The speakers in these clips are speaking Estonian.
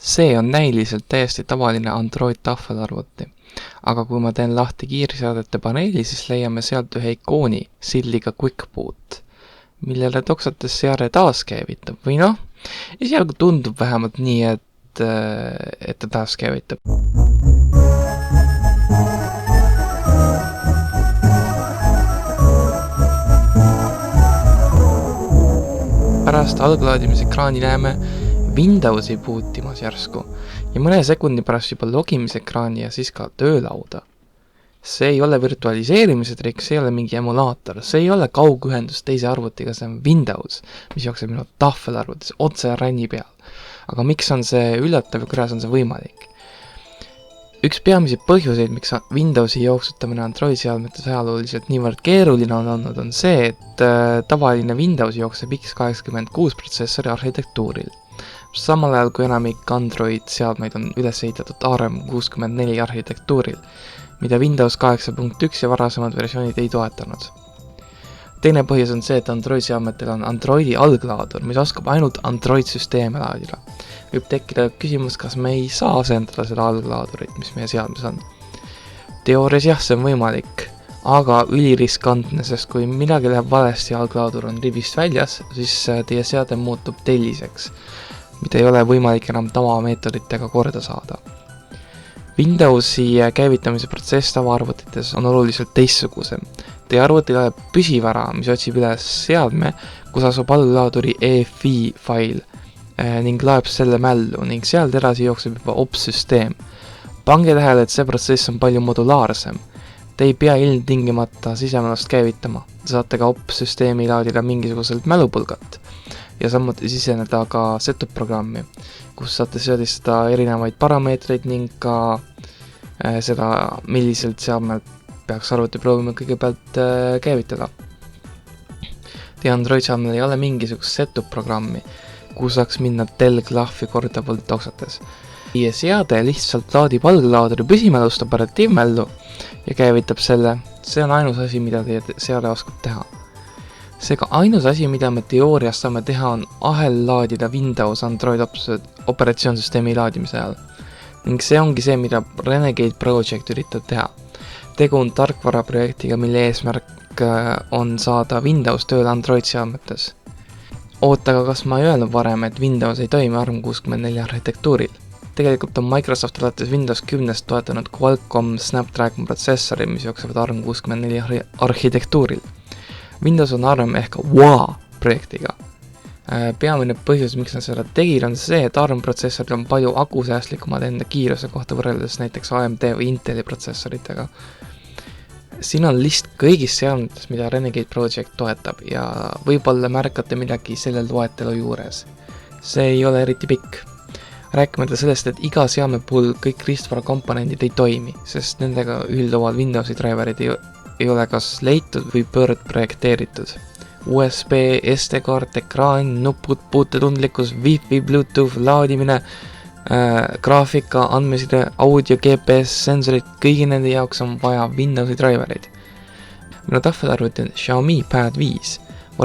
See on näiliselt täiesti tavaline Android tahvelarvuti, aga kui ma teen lahti kiirseadete paneeli, siis leiame sealt ühe ikooni sildiga QuickBoot, millele toksates seade taaskäivitab või esialgu tundub vähemalt nii, et ta taaskäivitab. Pärast alglaadimisekraani näeme Windowsi puutimas järsku ja mõne sekundi pärast juba logimisekraani ja siis ka töölauda. See ei ole virtualiseerimise trikk, see ei ole mingi emulaator, see ei ole kaugühendus teise arvutiga, see on Windows, mis jookseb minu tahvelarvutis otse ränni peal. Aga miks on see üllatav ja kuidas on see võimalik? Üks peamisi põhjuseid, miks Windowsi jooksutamine Android-seadmetes ajalooliselt niivõrd keeruline on olnud, on see, et tavaline Windows jookseb x86 protsessori arhitektuuril. Samal ajal kui enamik Android-seadmeid on üles ehitatud ARM64 arhitektuuril, mida Windows 8.1 ja varasemad versioonid ei toetanud. Teine põhjus on see, et Android-seadmetel on Androidi alglaadur, mis oskab ainult Android-süsteeme laadida. Võib tekkida küsimus, kas me ei saa asendada seda alglaadurit, mis meie seadmes on. Teoorias jah, see on võimalik, aga üliriskantne, sest kui midagi läheb valesti ja alglaadur on rivist väljas, siis teie seade muutub telliseks, mida ei ole võimalik enam tavameetoditega korda saada. Windowsi käivitamise protsess tavaarvutites on oluliselt teistsugusem. Teie arvutil läheb püsivära, mis otsib üles seadme, kus asub alglaaduri EFI fail ning laeb selle mällu ning sealt edasi jookseb juba OPS-süsteem. Pange tähele, et see protsess on palju modulaarsem. Te ei pea ilmtingimata sisemälust käivitama. Te saate ka OPS-süsteemi laadida mingisuguselt mälupulgat ja samuti siseneda ka setup-programmi, kus saate seadistada erinevaid parameetreid ning ka seda, milliselt seadmelt peaks arvuti proovima kõigepealt käivitada. Teie Android-seadmel ei ole mingisugust setup-programmi, kuhu saaks minna telg-lahvi kordavalt toksates. Teie seade lihtsalt laadib alglaaduri püsimälust operatiivmällu ja käivitab selle. See on ainus asi, mida teie seade oskab teha. Seega ainus asi, mida me teoorias saame teha, on ahellaadida Windows Android operatsioonsüsteemi laadimise ajal. Ning see ongi see, mida Renegade Project üritab teha. Tegu on tarkvaraprojektiga, mille eesmärk on saada Windows tööle Android-seadmetes. Aga kas ma ei öelnud varem, et Windows ei toimi ARM64 arhitektuuril? Tegelikult on Microsoft alates Windows 10 toetanud Qualcomm Snapdragon protsessori, mis jooksevad ARM64 arhitektuuril. Windows on ARM ehk WA projektiga. Peamine põhjus, miks nad seda tegid, on see, et ARM-protsessorid on palju akusäästlikumad enda kiiruse kohta võrreldes näiteks AMD või Inteli protsessoritega. Siin on list kõigist seadmetest, mida Renegade Project toetab ja võib-olla märkate midagi selle loetelu juures. See ei ole eriti pikk. Rääkimata sellest, et iga seadme puhul kõik riistvara komponendid ei toimi, sest nendega ühilduvad Windowsi driverid ei ole kas leitud või projekteeritud. USB, SD-kaart, ekraan, nupud, puutetundlikkus, Wi-Fi, Bluetooth, laadimine, graafika, andmeside, audio, GPS, sensorid, kõigi nende jaoks on vaja Windowsi drivereid. Minu tahvelarvuti on Xiaomi Pad 5,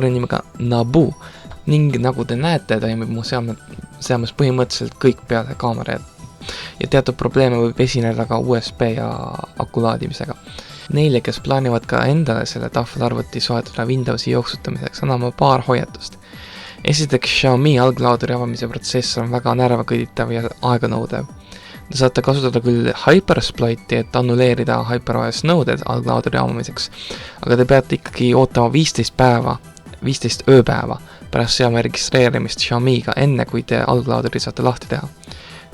nimega Nabu, ning nagu te näete, toimib mu seadmes põhimõtteliselt kõik peale kaamera ja teatud probleeme võib esineda ka USB ja aku laadimisega. Neile, kes plaanivad ka endale selle tahvelarvuti soetada Windowsi jooksutamiseks, anname paar hoiatust. Esiteks, Xiaomi alglaaduri avamise protsess on väga närvakõditav ja aeganõudev. Te saate kasutada küll Hypersploiti, et annuleerida HyperOS nõuded alglaaduri avamiseks, aga te peate ikkagi ootama 15 ööpäeva pärast seadme registreerimist Xiaomiga, enne kui te alglaaduri saate lahti teha.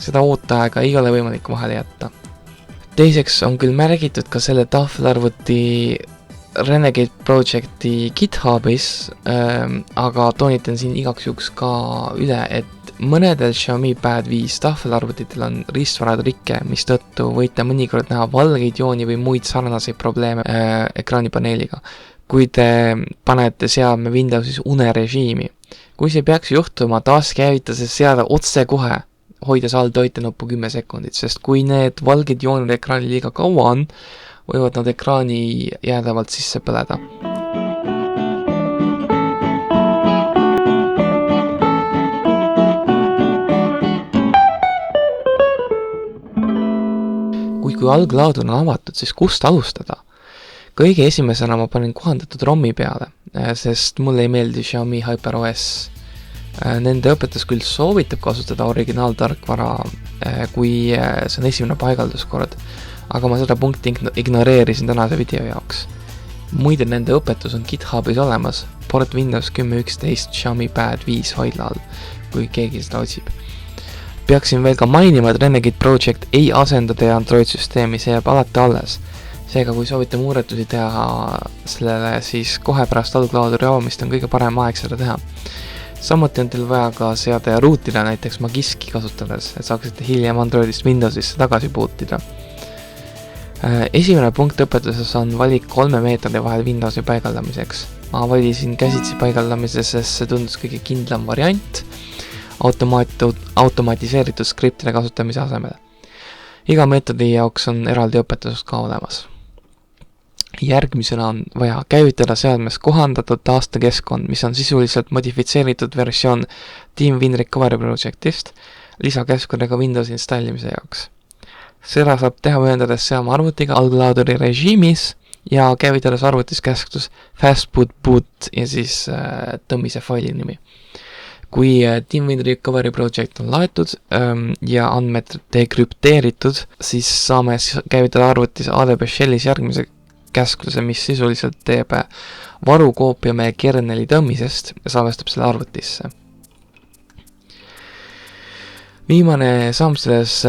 Seda ooteaega ei ole võimalik vahele jätta. Teiseks on küll märgitud ka selle tahvelarvuti Renegade Projecti GitHubis, aga toonitan siin igaks juhuks ka üle, et mõnedel Xiaomi Pad 5 tahvelarvutitel on riistvaratrikke, mis tõttu võite mõnikord näha valgeid jooni või muid sarnaseid probleeme ekraanipaneeliga, kui te panete seadme Windowsis unerežiimi. Kui see peaks juhtuma, taaskäivita see seada otse kohe, hoides all toitenuppu 10 sekundit, sest kui need valged joonid ekraani liiga kaua on, võivad nad ekraani jäädavalt sisse põleda. kui alglaadur on avatud, siis kust alustada? Kõige esimesena ma panin kohandatud ROM-i peale, sest mulle ei meeldi Xiaomi HyperOS. Nende õpetus küll soovitab kasutada originaaltarkvara, kui see on esimene paigalduskord, aga ma seda punkti ignoreerisin tänase video jaoks. Muide, nende õpetus on GitHubis olemas, port Windows 10.11 Xiaomi Pad 5 hoidla all, kui keegi seda otsib. Peaksin veel ka mainima, et Renegade Project ei asenda teie Android-süsteemi, see jääb alati alles. Seega, kui soovite muuretusi teha sellele, siis kohe pärast alglaaduri avamist on kõige parem aeg seda teha. Samuti on teil vaja ka seada ja ruutida näiteks Magiski kasutades, et saaksite hiljem Androidist Windowsisse tagasi bootida. Esimene punkt õpetuses on valik 3 meetodi vahel Windowsi paigaldamiseks. Ma valisin käsitsi paigaldamise, sest see tundus kõige kindlam variant automatiseeritud skriptide kasutamise asemel. Iga meetodi jaoks on eraldi õpetus ka olemas. Järgmisena on vaja käivitada seadmes kohandatud taastekeskkond, mis on sisuliselt modifitseeritud versioon TeamWin Recovery Projectist lisakeskkondega Windowsi installimise jaoks. Seda saab teha ühendades seama arvutiga alglaaduri režiimis ja käivitades arvutis käsklus fastboot ja siis tõmmise faili nimi. Kui TeamWin Recovery Project on laetud ja andmed dekrypteeritud, siis saame käivitada arvutis ADB Shellis järgmise käskluse, mis sisuliselt teeb varukoopia meie kerneli tõmmisest ja salvestab selle arvutisse. Viimane samm selles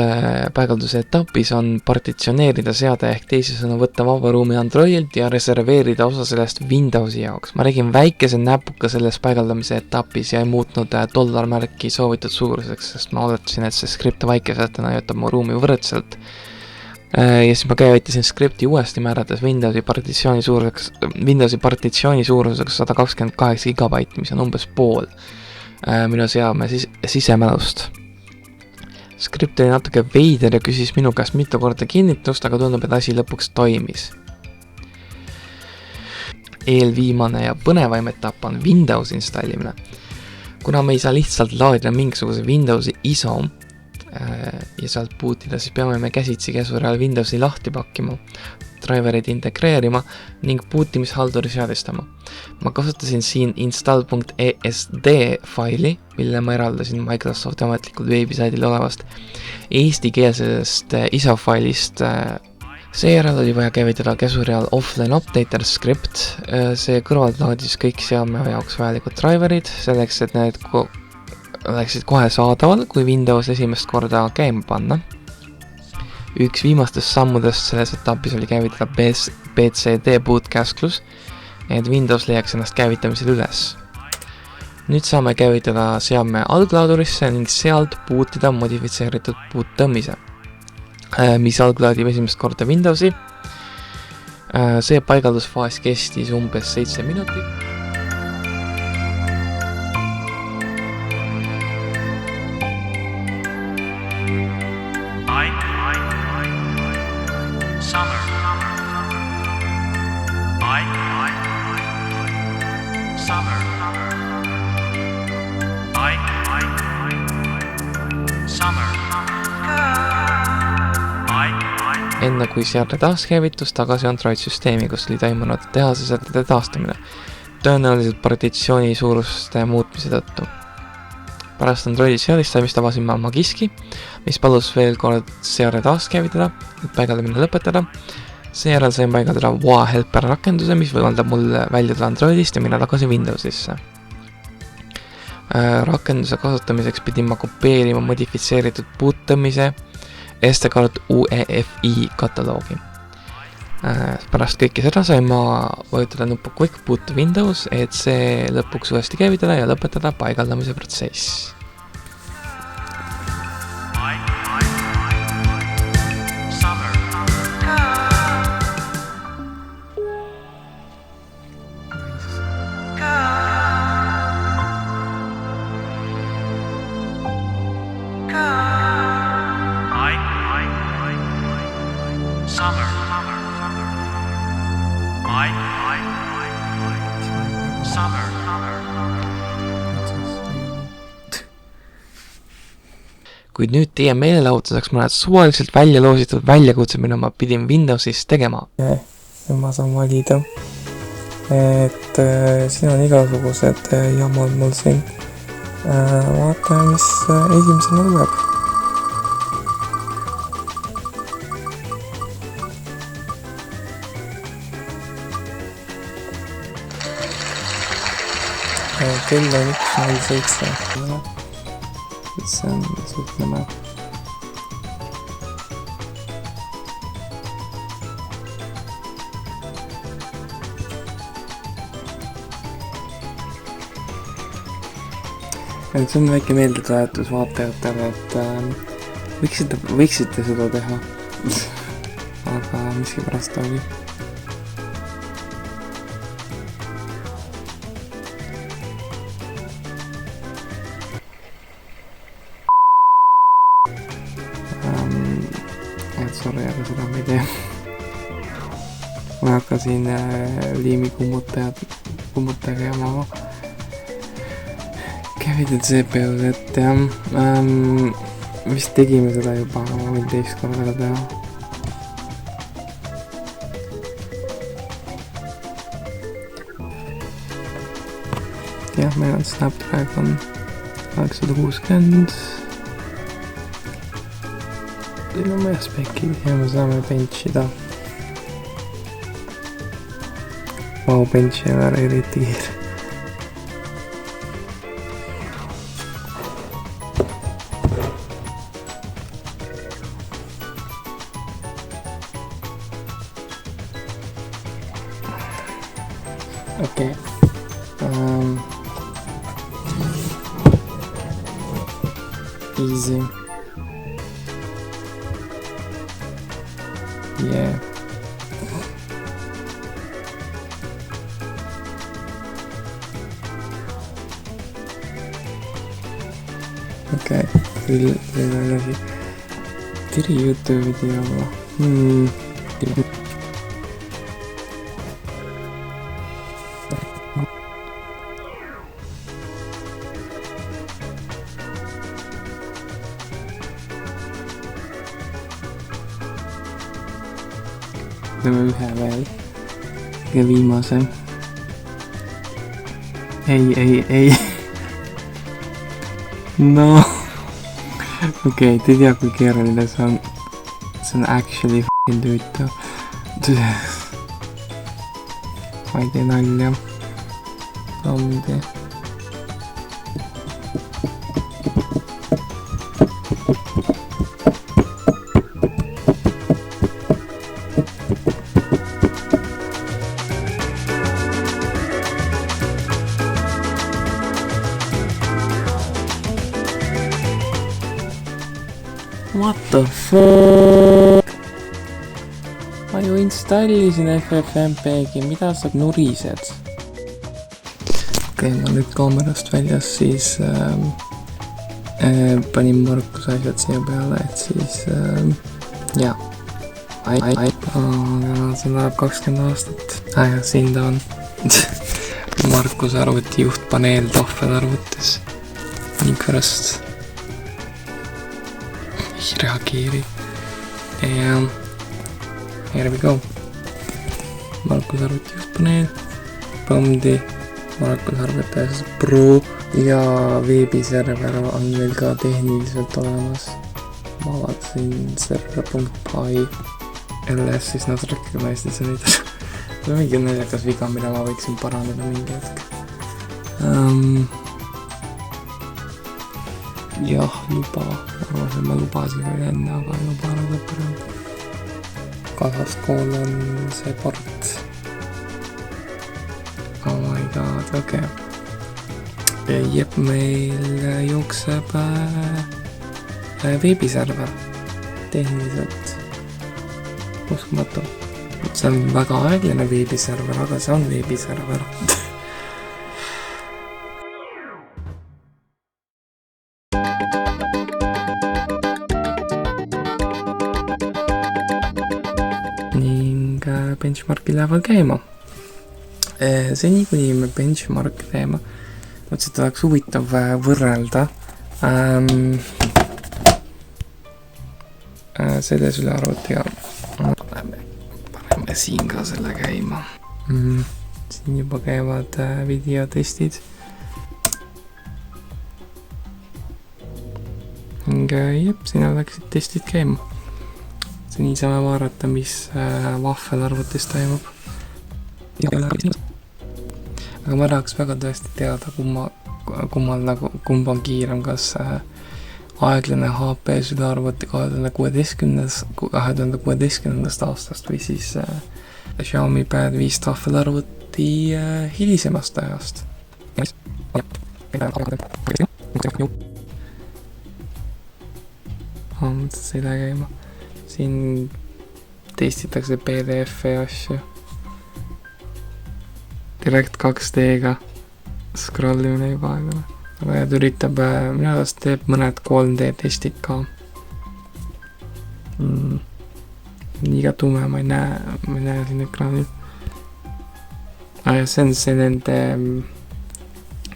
paigalduse etapis on partitsioneerida seade ehk teisisõnu võtta vaba ruumi Androidilt ja reserveerida osa sellest Windowsi jaoks. Ma tegin väikese näpuka selles paigaldamise etapis ja ei muutnud $märki soovitud suuruseks, sest ma oletasin, et see skript väikesetena jätab mu ruumi võrdselt. Ja siis ma käivitasin skripti uuesti määrates Windowsi partitsiooni suuruseks 128 GB, mis on umbes pool minu seadme sisemälust. Skript oli natuke veider ja küsis minu käest mitu korda kinnitust, aga tundub, et asi lõpuks toimis. Eelviimane ja põnevaim etapp on Windows installimine. Kuna me ei saa lihtsalt laadida mingisuguse Windowsi ISO ja sealt bootida, siis peame me käsitsi käsureal Windowsi lahti pakkima, driverid integreerima ning bootimishalduri seadistama. Ma kasutasin siin install.esd faili, mille ma eraldasin Microsofti ametlikult veebisaidil olevast eestikeelsest ISO failist. Seejärel oli vaja käivitada käsureal offline updater script. See kõrvalt laadis kõik seadme jaoks vajalikud driverid, selleks et need oleksid kohe saadaval, kui Windows esimest korda käima panna. Üks viimastest sammudest selles etapis oli käivitada BCD boot käsklus, et Windows leiaks ennast käivitamisel üles. Nüüd saame käivitada seadme alglaadurisse ning sealt bootida modifitseeritud boot tõmmise, mis alglaadib esimest korda Windowsi. See paigaldusfaas kestis umbes 7 minutit. Enne kui seade taaskäivitus tagasi Android-süsteemi, kus oli toimunud tehase sätete taastamine, tõenäoliselt partitsiooni suuruste muutmise tõttu. Pärast Androidi seadistamist avasin ma Magiski, mis palus veel kord seade taaskäivitada, et paigaldamine lõpetada. Seejärel sain paigaldada WA Helper rakenduse, mis võimaldab mul väljuda Androidist ja minna tagasi Windowsisse. Rakenduse kasutamiseks pidin ma kopeerima modifitseeritud boot tõmmise SD-kaart UEFI kataloogi. Pärast kõike seda sain ma vajutada nuppu Quick Boot to Windows, et see lõpuks uuesti käivitada ja lõpetada paigaldamise protsess. kuid nüüd teie meelelahutuseks mõned suvaliselt välja loositud väljakutse, mida ma pidin Windowsis tegema. Ja ma saan valida, et siin on igasugused jamad mul siin. Vaatame, mis esimesena tuleb. Kell on 1.07. See on, ütleme, see on väike meeldetuletus vaatajatele, et võiksite seda teha. Aga miskipärast oli. Sorry, aga seda ma ei tee. Ma ei hakka siin liimi kummutajaga jama kävidel CPU-d, et jah, vist tegime seda juba, aga ma võin teist korda teha. Jah, meil on Snapdragon 860. Siin on meie spekid ja me saame benchida. Vau, bench ei ole eriti kiire. Okei. Easy. Yeah. Okei. Teil on läbi tiri YouTube videolla. Teeme ühe veel. Ja viimase. Ei. No. Okei, te tea, kui keeruline see on. See on actually f***in tüütav. Ma ei tee nalja. Tamdi. What the fuck? Ma ju installisin FFmpegi, mida sa nurised? Okei, ma nüüd kaamerast väljas siis panin Markuse asjad siia peale, et siis jaa. See läheb 20 aastat. Jah, siin ta on. Markuse arvuti juhtpaneel tahvelarvutis. Ning pärast reageeri. Ja here we go. Markus arvuti juhtpaneel. Pomdi. Markus arvuti Pro. Ja veebiserver on meil ka tehniliselt olemas. Ma vaatasin server.pi LS siis nad recognise'id see nüüd. See on mingi naljakas viga, mida ma võiksin parandada mingi hetk. Jah, luba. Arvasin, ma lubasin veel enne, aga luba ära lõppenud. Kasaskool on see port. Oh my god, okei. Jep, meil jookseb veebiserver. Tehniliselt. Uskumatu. See on väga aeglane veebiserver, aga see on veebiserver. Ning benchmarki lähevad käima. Seni, kuni me benchmarki teeme, mõtlesin, et oleks huvitav võrrelda selle sülearvutiga paneme siin ka selle käima. Siin juba käivad videotestid. Jep, siin läksid testid käima. Nii saame vaadata, mis vahvelarvutis toimub. Aga ma tahaks väga tõesti teada, kumb on kiirem, kas aeglane HP sülearvuti 2016. aastast või siis Xiaomi Pad 5 tahvelarvuti hilisemast ajast. Mõtlesin üle käima. Siin testitakse PDF-e ja asju. Direct 2D-ga scrollimine juba aegane. Aga ta üritab, minu arust teeb mõned 3D testid ka. Liiga tume, ma ei näe siin ekraanil. See on see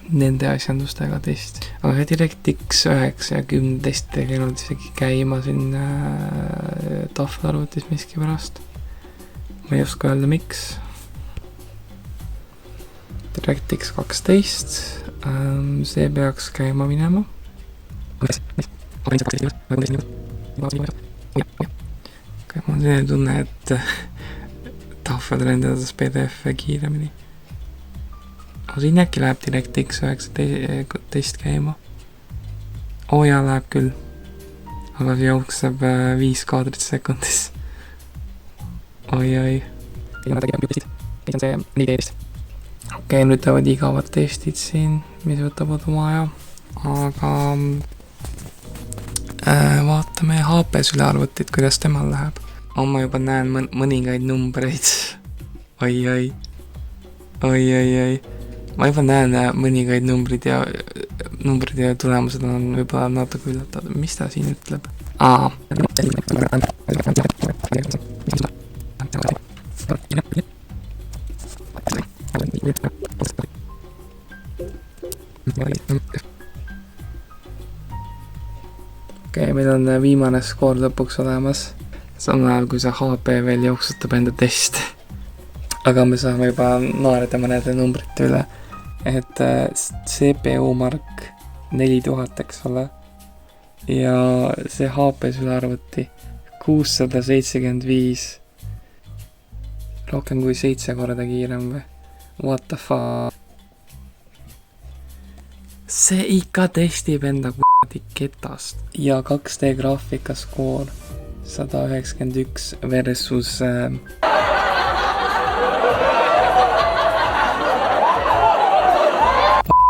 nende asjandustega test. Aga DirectX 9 ja 10 testid ei käinud isegi käima siin tahvelarvutis miski pärast. Ma ei oska öelda miks. DirectX 12, see peaks käima minema. Ma on selline tunne, et tahvel rendadas PDF-e kiiremini. Siin äkki läheb DirectX 9 test käima. Jaa, läheb küll. Aga see jookseb 5 kaadrit sekundis. Oi. Okei, nüüd teevad igavad testid siin, mis võtavad oma aja. Aga vaatame HP sülearvutit, kuidas temal läheb. Ma juba näen mõningaid numbreid. Oi. Ma juba näen mõningaid numbrid ja tulemused on võib-olla natuke üllatavad. Mis ta siin ütleb? Okei, meil on viimane skoor lõpuks olemas. Samal ajal, kui see HP veel jooksutab enda teste. Aga me saame juba naerda mõnede numbrite üle. Et CPU mark 4000, eks ole. Ja see HP sülearvuti 675. Rohkem kui 7 korda kiirem või? What the fuck? See ikka testib enda ketast. Ja 2D graafika skoor 191 versus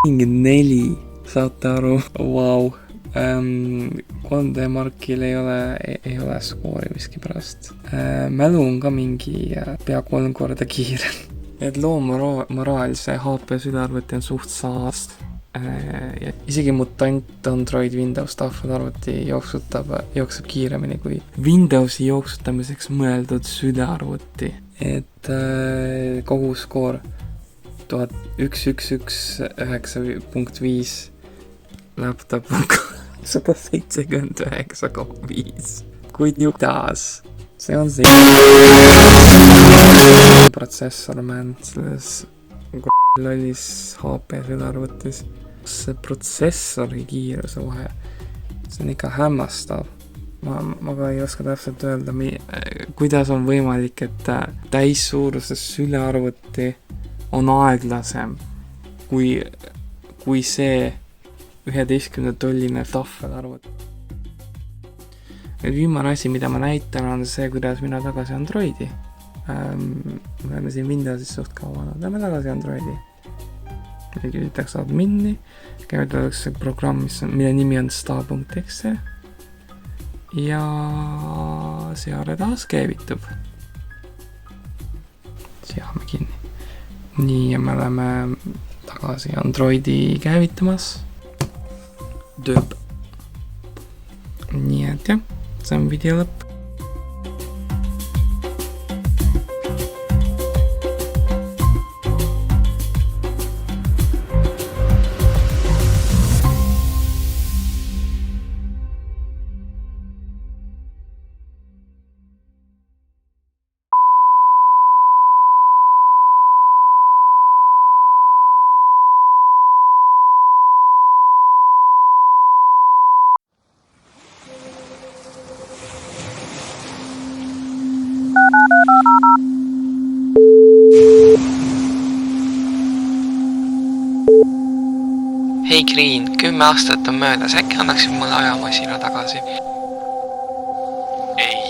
4, saate aru? Vau. 3D markil ei ole skoori miski pärast. Mälu on ka mingi pea 3 korda kiirem. Et loomoraal see HP sülearvuti on suht saast. Isegi mutant Android Windows tahvelarvuti jookseb kiiremini kui Windowsi jooksutamiseks mõeldud sülearvuti. Et kogu skoor 1119.5 laptop on 179,5. Kuidas? See on see protsessor, man, selles lollis HP sülearvutis. See protsessori kiiruse vahe, see on ikka hämmastav. Ma ka ei oska täpselt öelda, kuidas on võimalik, et täissuuruses sülearvuti on aeglasem kui see 11-tolline tahvelarvuti. Viimane asi, mida ma näitan, on see, kuidas minna tagasi Androidi. Me oleme siin Windowsis suht kaua, lähme tagasi Androidi. Küsitakse admini, käivitatakse programm, mille nimi on sta.exe ja seale taas käivitub. Seame kinni. Nii, ja me oleme tagasi Androidi käivitamas. Tööb. Nii et jah, see on video lõpp. hei Green, 10 aastat on möödas, äkki annaksid mulle ajamasina tagasi? ei,